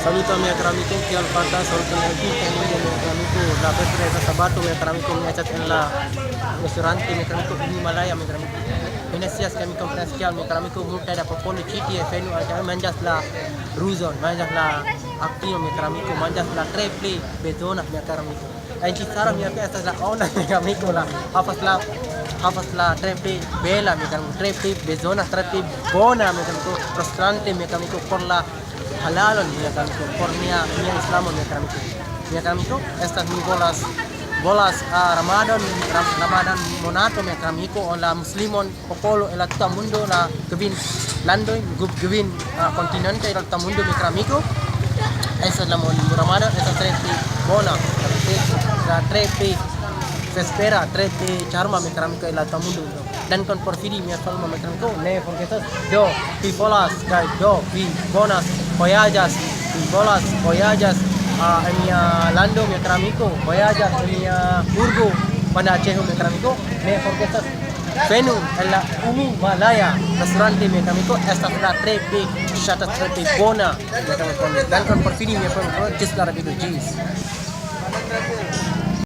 Saluto a mi amigo que al falta saluto a mi amigo la presa sabato mi amigo me echat en la restaurante mi amigo Himalaya mi amigo Venecias que mi comprensial mi amigo muta da popolo chiti e fenu al manjas la ruzon manjas la actino mi amigo manjas la triple betona mi amigo en chitara mi amigo esta es la ona mi amigo la hapas la triple bella mi amigo triple betona triple bona mi amigo restaurante mi amigo por la halal mi amigo por mi Islam mi amigo estas mi bolas Ramadan monato mi amigo o la muslimon popolo el todo mundo la gevin lando gevin continente el todo mundo mi amigo esa es la Ramadan esa tres bona la tres espera tres charma mi amigo el todo mundo dan con porfiri mi amigo ne porque estas do pipolas guys do pi bonas voyages pipolas voyages en mi lando mi amigo voyages en mi Urgo pada Aceh mi amigo me porque estas Venu en la Malaya restaurante mi amigo esta es la tres big shata tres big bona mi amigo dan con porfiri mi amigo just la radio cheese